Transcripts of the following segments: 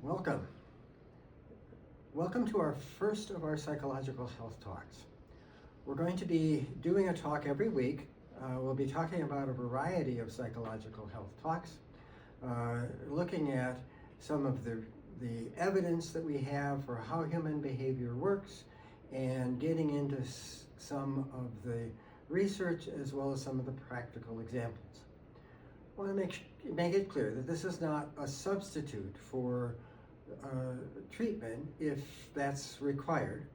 Welcome. Welcome to our first of our psychological health talks. We're going to be doing a talk every week. We'll be talking about a variety of psychological health talks, looking at some of the evidence that we have for how human behavior works and getting into some of the research as well as some of the practical examples. I want to make it clear that this is not a substitute for treatment if that's required.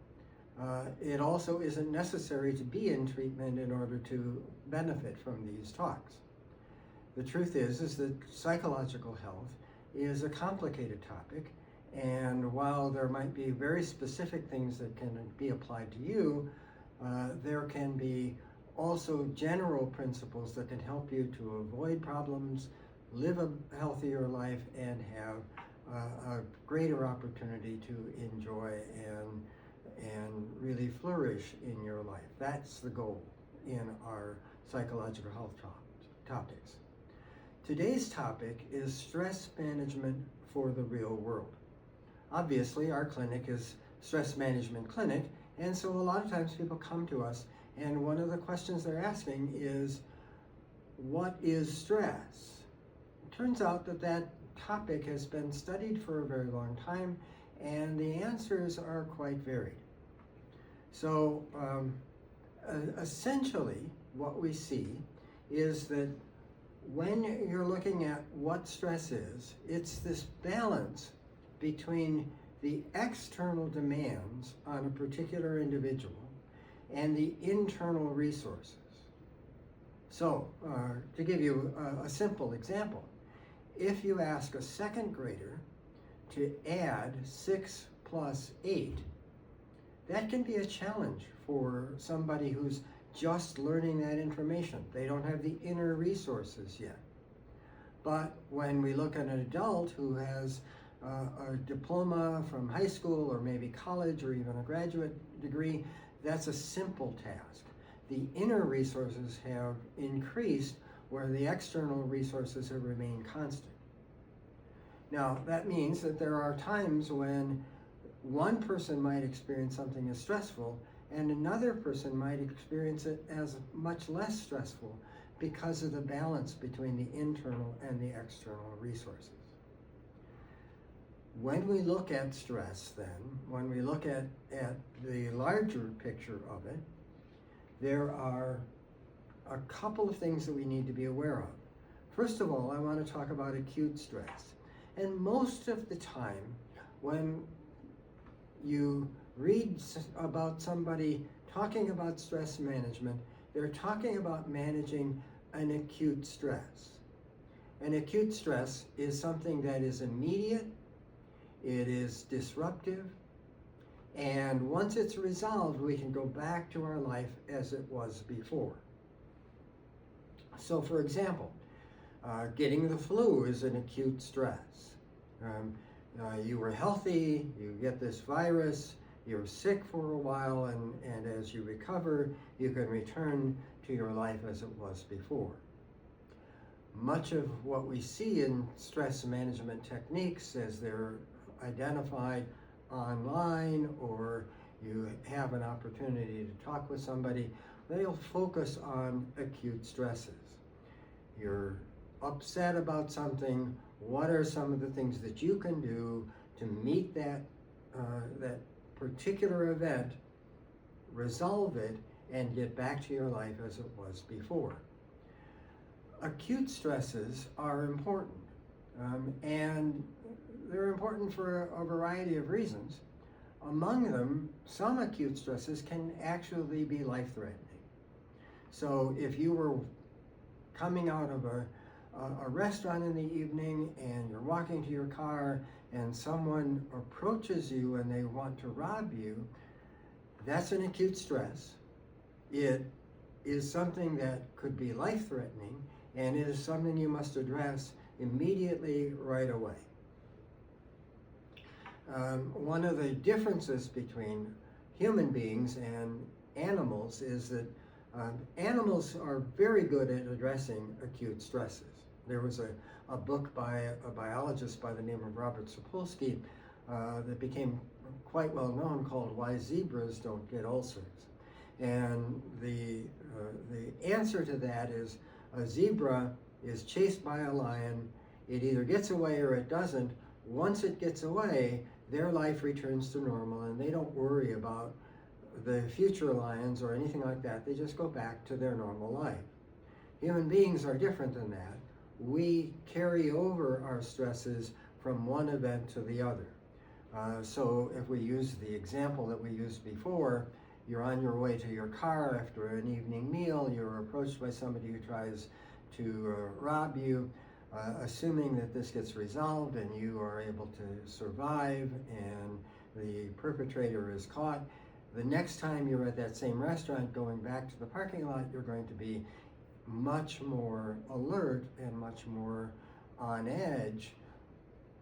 It also isn't necessary to be in treatment in order to benefit from these talks. The truth is that psychological health is a complicated topic, and while there might be very specific things that can be applied to you, there can be also general principles that can help you to avoid problems, live a healthier life, and have a greater opportunity to enjoy and really flourish in your life. That's the goal in our psychological health topics. Today's topic is stress management for the real world. Obviously, our clinic is stress management clinic, and so a lot of times people come to us and one of the questions they're asking is, what is stress? It turns out that topic has been studied for a very long time, and the answers are quite varied. So essentially what we see is that when you're looking at what stress is, it's this balance between the external demands on a particular individual and the internal resources. So to give you a simple example, if you ask a second grader to add 6 plus 8, that can be a challenge for somebody who's just learning that information. They don't have the inner resources yet. But when we look at an adult who has a diploma from high school or maybe college or even a graduate degree, that's a simple task. The inner resources have increased where the external resources have remained constant. Now, that means that there are times when one person might experience something as stressful and another person might experience it as much less stressful because of the balance between the internal and the external resources. When we look at stress then, when we look at the larger picture of it, there are a couple of things that we need to be aware of. First of all, I want to talk about acute stress. And most of the time, when you read about somebody talking about stress management, they're talking about managing an acute stress. An acute stress is something that is immediate, it is disruptive, and once it's resolved, we can go back to our life as it was before. So for example, getting the flu is an acute stress. You were healthy, you get this virus, you're sick for a while, and as you recover, you can return to your life as it was before. Much of what we see in stress management techniques as they're identified online or you have an opportunity to talk with somebody, they'll focus on acute stresses. You're upset about something. What are some of the things that you can do to meet that particular event, resolve it, and get back to your life as it was before? Acute stresses are important, and they're important for a variety of reasons. Among them, some acute stresses can actually be life-threatening. So if you were coming out of a restaurant in the evening and you're walking to your car and someone approaches you and they want to rob you, that's an acute stress. It is something that could be life-threatening, and it is something you must address immediately, right away. One of the differences between human beings and animals is that animals are very good at addressing acute stresses. There was a book by a biologist by the name of Robert Sapolsky that became quite well known called Why Zebras Don't Get Ulcers. And the answer to that is a zebra is chased by a lion. It either gets away or it doesn't. Once it gets away, their life returns to normal and they don't worry about the future lions or anything like that. They just go back to their normal life. Human beings are different than that. We carry over our stresses from one event to the other. So if we use the example that we used before, you're on your way to your car after an evening meal, you're approached by somebody who tries to rob you, assuming that this gets resolved and you are able to survive and the perpetrator is caught. The next time you're at that same restaurant going back to the parking lot, you're going to be much more alert and much more on edge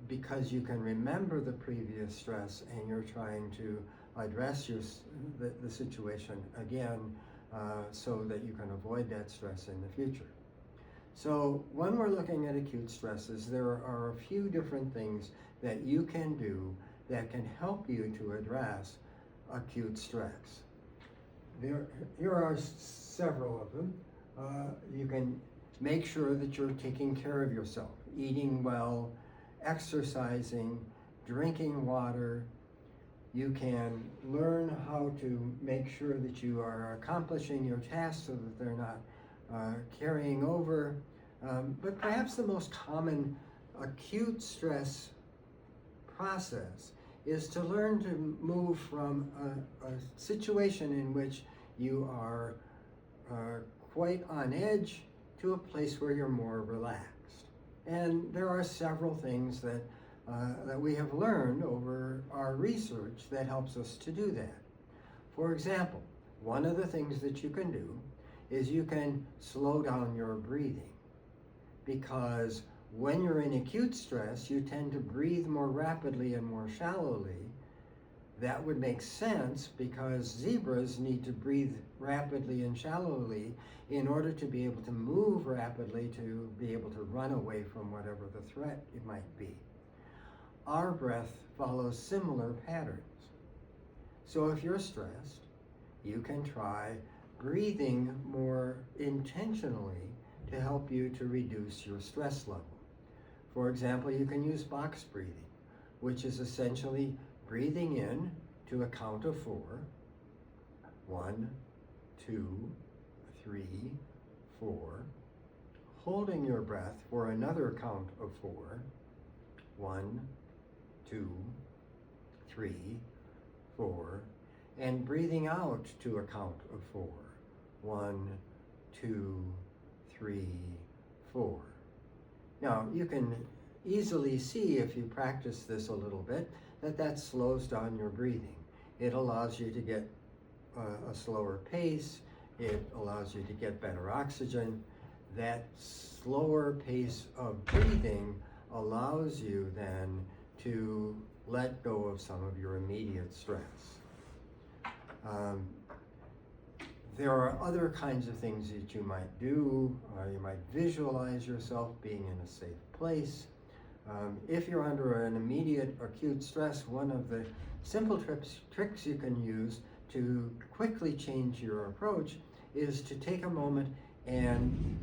because you can remember the previous stress and you're trying to address the situation again so that you can avoid that stress in the future. So when we're looking at acute stresses, there are a few different things that you can do that can help you to address acute stress. Here are several of them. You can make sure that you're taking care of yourself, eating well, exercising, drinking water. You can learn how to make sure that you are accomplishing your tasks so that they're not carrying over. But perhaps the most common acute stress process is to learn to move from a situation in which you are quite on edge to a place where you're more relaxed. And there are several things that we have learned over our research that helps us to do that. For example, one of the things that you can do is you can slow down your breathing, because when you're in acute stress, you tend to breathe more rapidly and more shallowly. That would make sense because zebras need to breathe rapidly and shallowly in order to be able to move rapidly to be able to run away from whatever the threat it might be. Our breath follows similar patterns. So if you're stressed, you can try breathing more intentionally to help you to reduce your stress level. For example, you can use box breathing, which is essentially breathing in to a count of 4. 1, 2, 3, 4. Holding your breath for another count of 4. 1, 2, 3, 4. And breathing out to a count of 4. 1, 2, 3, 4. Now, you can easily see if you practice this a little bit that slows down your breathing. It allows you to get a slower pace. It allows you to get better oxygen. That slower pace of breathing allows you then to let go of some of your immediate stress. There are other kinds of things that you might do. You might visualize yourself being in a safe place. If you're under an immediate acute stress, one of the simple tricks you can use to quickly change your approach is to take a moment and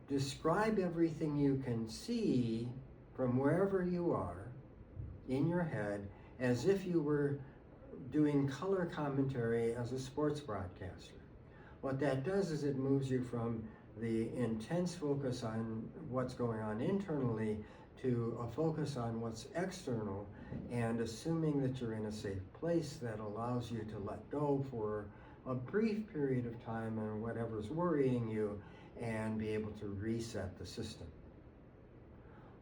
describe everything you can see from wherever you are in your head as if you were doing color commentary as a sports broadcaster. What that does is it moves you from the intense focus on what's going on internally to a focus on what's external, and assuming that you're in a safe place that allows you to let go for a brief period of time and whatever's worrying you and be able to reset the system.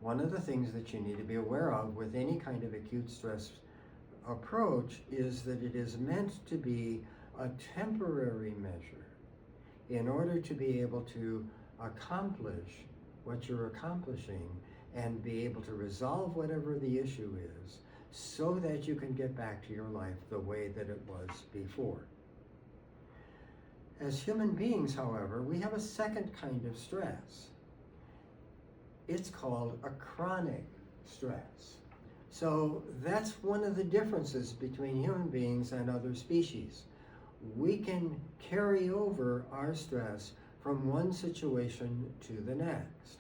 One of the things that you need to be aware of with any kind of acute stress approach is that it is meant to be a temporary measure in order to be able to accomplish what you're accomplishing and be able to resolve whatever the issue is so that you can get back to your life the way that it was before. As human beings, however, we have a second kind of stress. It's called a chronic stress. So that's one of the differences between human beings and other species. We can carry over our stress from one situation to the next.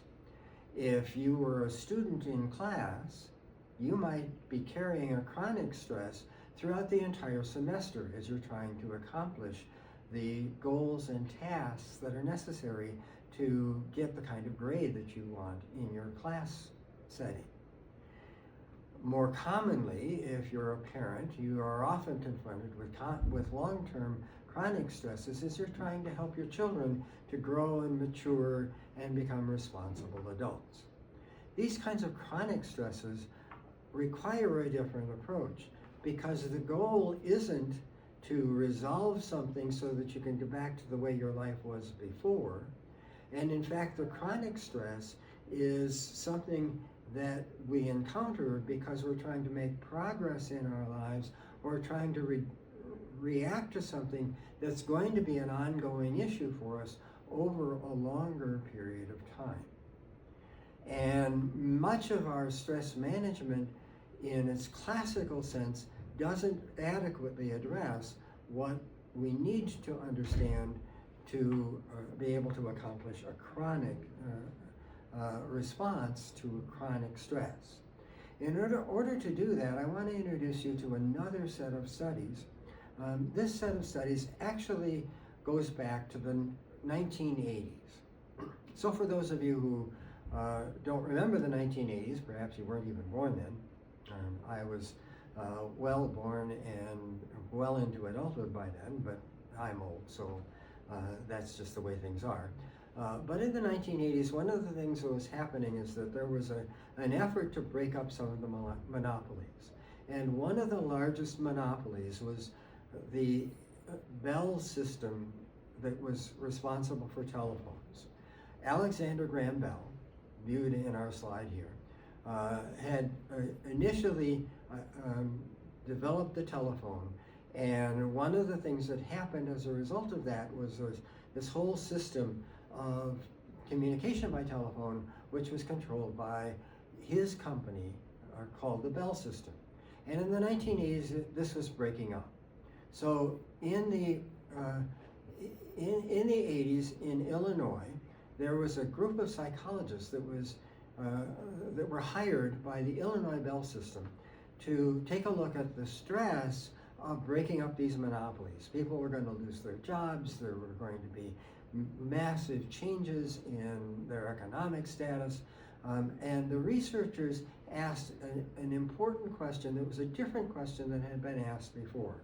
If you were a student in class, you might be carrying a chronic stress throughout the entire semester as you're trying to accomplish the goals and tasks that are necessary to get the kind of grade that you want in your class setting. More commonly, if you're a parent, you are often confronted with long-term chronic stresses as you're trying to help your children to grow and mature and become responsible adults. These kinds of chronic stresses require a different approach because the goal isn't to resolve something so that you can go back to the way your life was before. And in fact, the chronic stress is something that we encounter because we're trying to make progress in our lives or trying to react to something that's going to be an ongoing issue for us over a longer period of time. And much of our stress management in its classical sense doesn't adequately address what we need to understand to be able to accomplish a chronic response to chronic stress. In order to do that, I want to introduce you to another set of studies. This set of studies actually goes back to the 1980s. So for those of you who don't remember the 1980s, perhaps you weren't even born then. I was well born and well into adulthood by then, but I'm old, so that's just the way things are. But in the 1980s, one of the things that was happening is that there was an effort to break up some of the monopolies. And one of the largest monopolies was the Bell system that was responsible for telephones. Alexander Graham Bell, viewed in our slide here, had initially developed the telephone. And one of the things that happened as a result of that was this whole system of communication by telephone, which was controlled by his company called the Bell system. And in the 1980s, this was breaking up. So in the 80s in Illinois, there was a group of psychologists that were hired by the Illinois Bell system to take a look at the stress of breaking up these monopolies. People were going to lose their jobs. There were going to be massive changes in their economic status. And the researchers asked an important question that was a different question than had been asked before.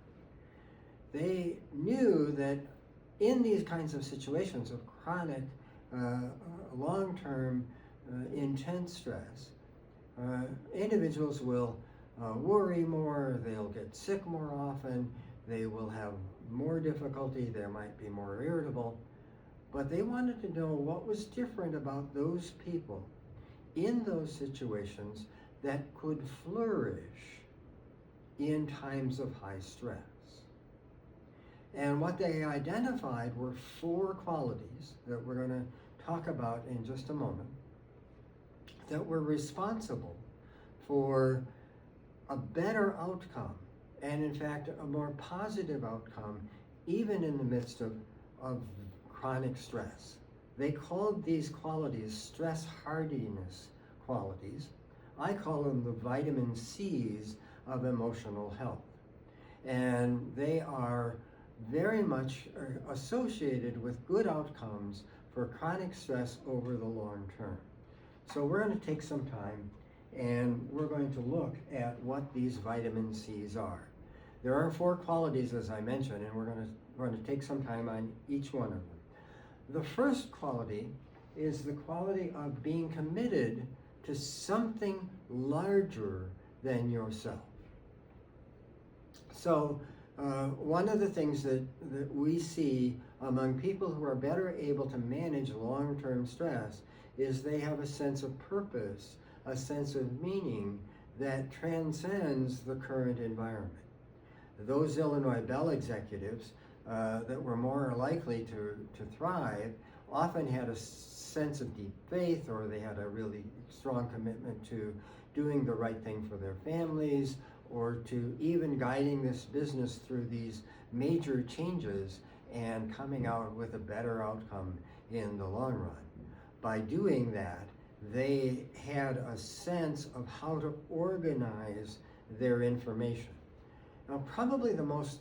They knew that in these kinds of situations of chronic, long-term, intense stress, individuals will worry more, they'll get sick more often, they will have more difficulty, they might be more irritable. But they wanted to know what was different about those people in those situations that could flourish in times of high stress. And what they identified were 4 qualities that we're going to talk about in just a moment that were responsible for a better outcome, and in fact a more positive outcome, even in the midst of chronic stress. They called these qualities stress hardiness qualities. I call them the vitamin C's of emotional health. And they are very much associated with good outcomes for chronic stress over the long term. So we're going to take some time and we're going to look at what these vitamin C's are. There are 4 qualities, as I mentioned, and we're going to take some time on each one of them. The first quality is the quality of being committed to something larger than yourself. So one of the things that we see among people who are better able to manage long-term stress is they have a sense of purpose, a sense of meaning that transcends the current environment. Those Illinois Bell executives that were more likely to thrive often had a sense of deep faith, or they had a really strong commitment to doing the right thing for their families, or to even guiding this business through these major changes and coming out with a better outcome in the long run. By doing that, they had a sense of how to organize their information. Now, probably the most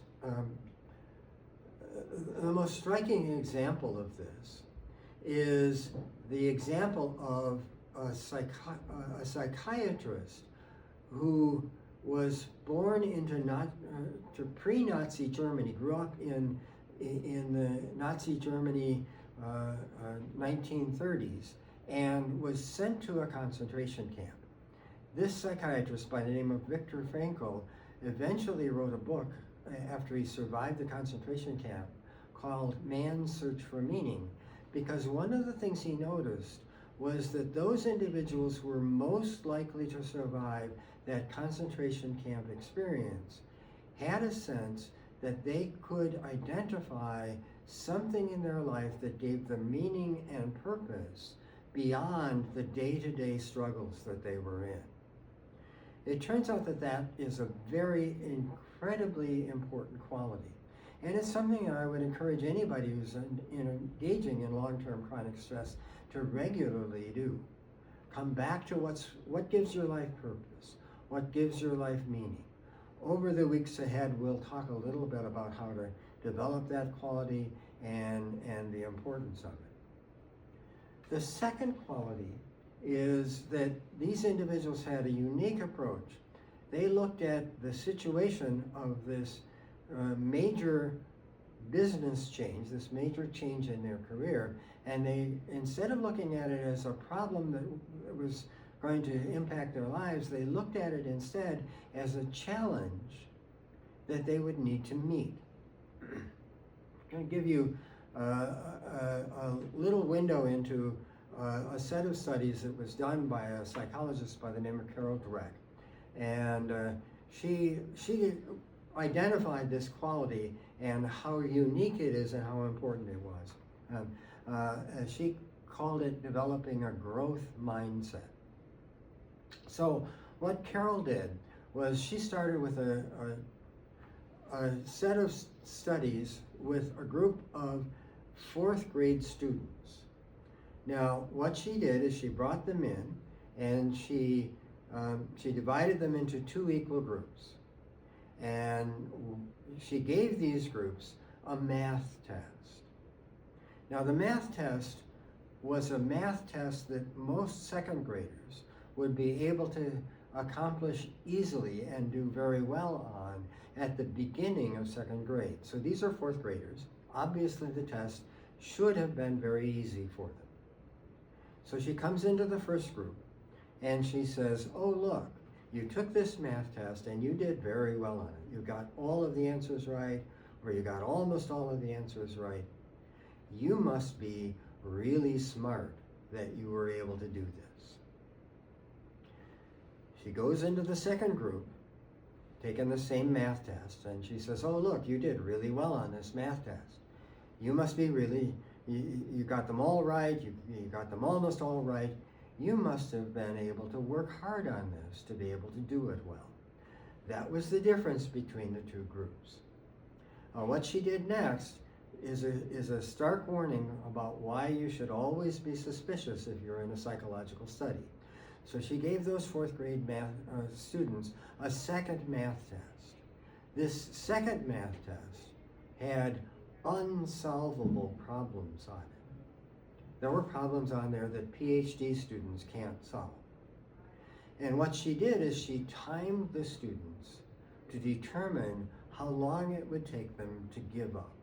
striking example of this is the example of a psychiatrist who was born into to pre-Nazi Germany, grew up in the Nazi Germany 1930s, and was sent to a concentration camp. This psychiatrist, by the name of Viktor Frankl, eventually wrote a book after he survived the concentration camp called Man's Search for Meaning, because one of the things he noticed was that those individuals who were most likely to survive that concentration camp experience had a sense that they could identify something in their life that gave them meaning and purpose beyond the day-to-day struggles that they were in. It turns out that that is a very incredibly important quality. And it's something I would encourage anybody who's engaging in long-term chronic stress to regularly do. Come back to what gives your life purpose, what gives your life meaning. Over the weeks ahead, we'll talk a little bit about how to develop that quality and the importance of it. The second quality is that these individuals had a unique approach. They looked at the situation of this major business change, this major change in their career, and they, instead of looking at it as a problem that was going to impact their lives, they looked at it instead as a challenge that they would need to meet. I'm going to give you a little window into a set of studies that was done by a psychologist by the name of Carol Dweck. And she identified this quality and how unique it is and how important it was. She called it developing a growth mindset. So what Carol did was she started with a set of studies with a group of fourth grade students. Now, what she did is she brought them in and she divided them into two equal groups. And she gave these groups a math test. Now, the math test was a math test that most second graders would be able to accomplish easily and do very well on at the beginning of second grade. So these are fourth graders. Obviously, the test should have been very easy for them. So she comes into the first group and she says, oh, look, you took this math test and you did very well on it. You got all of the answers right, or you got almost all of the answers right. You must be really smart that you were able to do this. She goes into the second group, taking the same math test, and she says, oh, look, you did really well on this math test. You must be really, you got them all right, you got them almost all right. You must have been able to work hard on this to be able to do it well. That was the difference between the two groups. What she did next is a stark warning about why you should always be suspicious if you're in a psychological study. So she gave those fourth grade math students a second math test. This second math test had unsolvable problems on it. There were problems on there that PhD students can't solve. And what she did is she timed the students to determine how long it would take them to give up.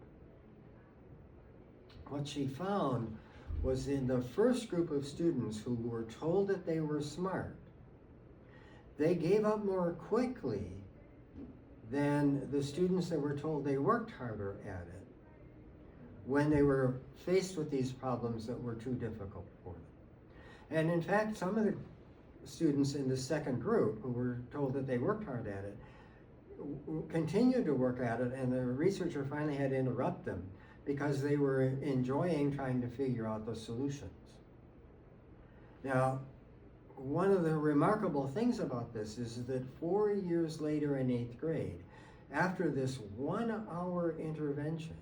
What she found was in the first group of students who were told that they were smart, they gave up more quickly than the students that were told they worked harder at it when they were faced with these problems that were too difficult for them. And in fact, some of the students in the second group who were told that they worked hard at it continued to work at it, and the researcher finally had to interrupt them because they were enjoying trying to figure out the solutions. Now, one of the remarkable things about this is that 4 years later in 8th grade, after this 1-hour intervention,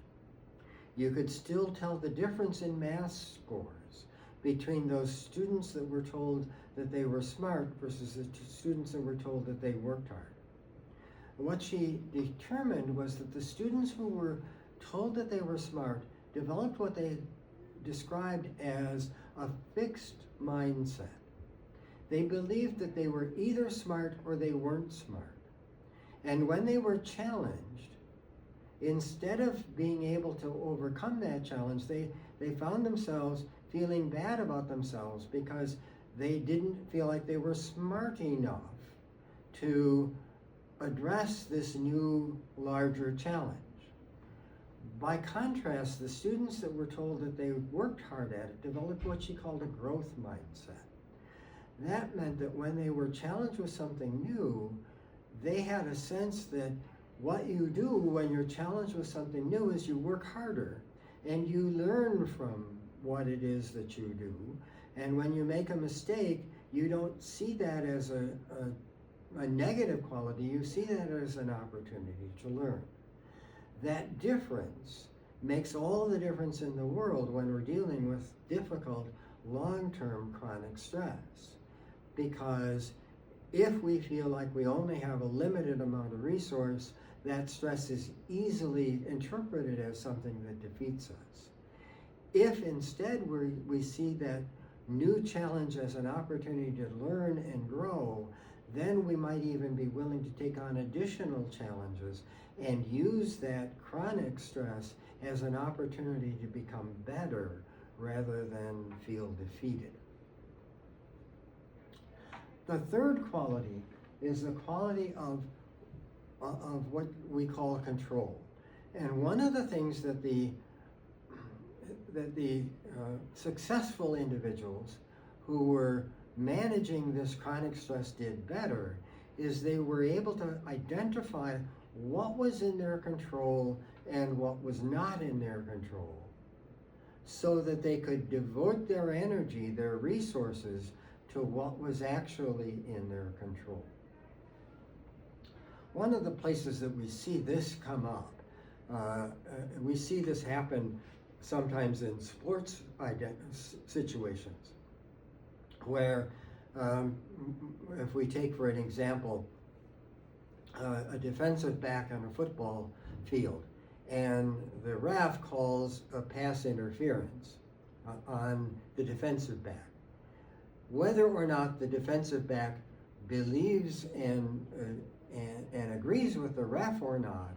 you could still tell the difference in math scores between those students that were told that they were smart versus the students that were told that they worked hard. What she determined was that the students who were told that they were smart developed what they described as a fixed mindset. They believed that they were either smart or they weren't smart. And when they were challenged, instead of being able to overcome that challenge, they found themselves feeling bad about themselves because they didn't feel like they were smart enough to address this new, larger challenge. By contrast, the students that were told that they worked hard at it developed what she called a growth mindset. That meant that when they were challenged with something new, they had a sense that what you do when you're challenged with something new is you work harder and you learn from what it is that you do. And when you make a mistake, you don't see that as a negative quality, you see that as an opportunity to learn. That difference makes all the difference in the world when we're dealing with difficult, long-term chronic stress. Because if we feel like we only have a limited amount of resource, that stress is easily interpreted as something that defeats us. If instead we see that new challenge as an opportunity to learn and grow, then we might even be willing to take on additional challenges and use that chronic stress as an opportunity to become better rather than feel defeated. The third quality is the quality of what we call control. And one of the things that the successful individuals who were managing this chronic stress did better is they were able to identify what was in their control and what was not in their control, so that they could devote their energy, their resources, to what was actually in their control. One of the places that we see this come up, we see this happen sometimes in sports situations, where if we take for an example a defensive back on a football field and the ref calls a pass interference on the defensive back, whether or not the defensive back believes and agrees with the ref or not,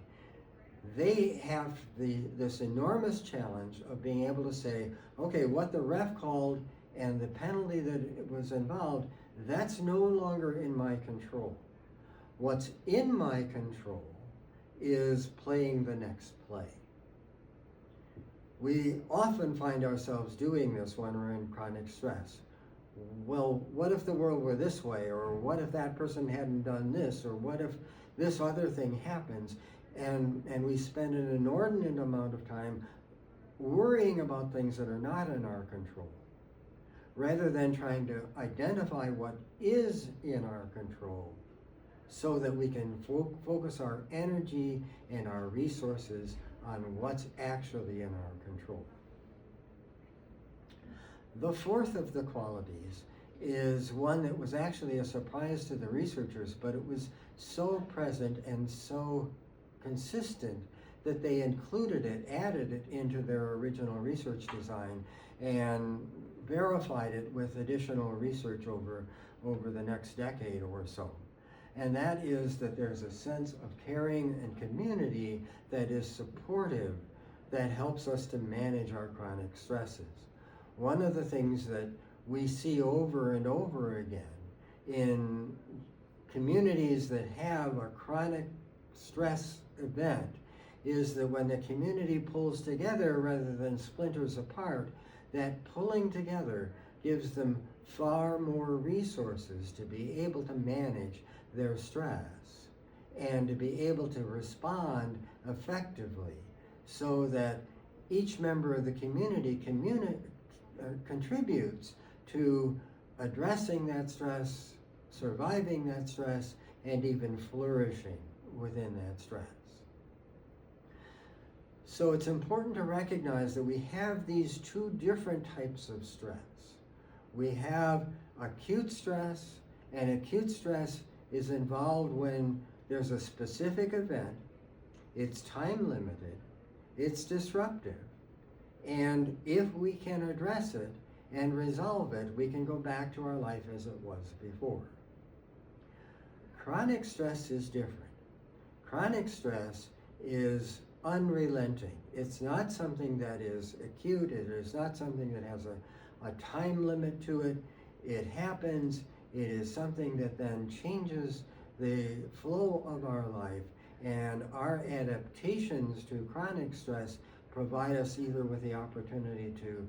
they have this enormous challenge of being able to say, okay, what the ref called and the penalty that was involved, that's no longer in my control. What's in my control is playing the next play. We often find ourselves doing this when we're in chronic stress. Well, what if the world were this way? Or what if that person hadn't done this? Or what if this other thing happens? And we spend an inordinate amount of time worrying about things that are not in our control, rather than trying to identify what is in our control so that we can focus our energy and our resources on what's actually in our control. The fourth of the qualities is one that was actually a surprise to the researchers, but it was so present and so consistent that they included it, added it into their original research design, and verified it with additional research over the next decade or so. And that is that there's a sense of caring and community that is supportive, that helps us to manage our chronic stresses. One of the things that we see over and over again in communities that have a chronic stress event is that when the community pulls together rather than splinters apart, that pulling together gives them far more resources to be able to manage their stress and to be able to respond effectively, so that each member of the community contributes to addressing that stress, surviving that stress, and even flourishing within that stress. So it's important to recognize that we have these two different types of stress. We have acute stress, and acute stress is involved when there's a specific event, it's time limited, it's disruptive, and if we can address it and resolve it, we can go back to our life as it was before. Chronic stress is different. Chronic stress is unrelenting. It's not something that is acute. It is not something that has a time limit to it. It happens. It is something that then changes the flow of our life, and our adaptations to chronic stress provide us either with the opportunity to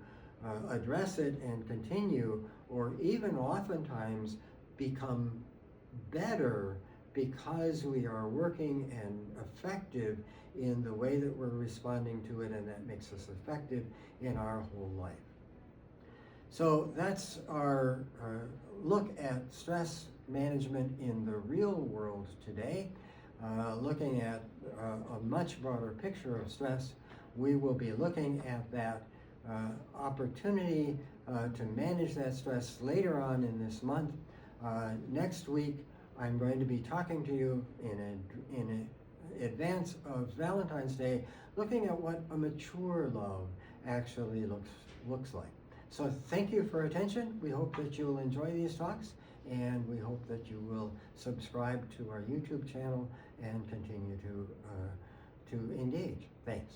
address it and continue, or even oftentimes become better because we are working and effective in the way that we're responding to it, and that makes us effective in our whole life. So that's our look at stress management in the real world today. Looking at a much broader picture of stress, we will be looking at that opportunity to manage that stress later on in this month. Next week, I'm going to be talking to you in advance of Valentine's Day, looking at what a mature love actually looks like. So thank you for attention. We hope that you'll enjoy these talks, and we hope that you will subscribe to our YouTube channel and continue to engage. Thanks.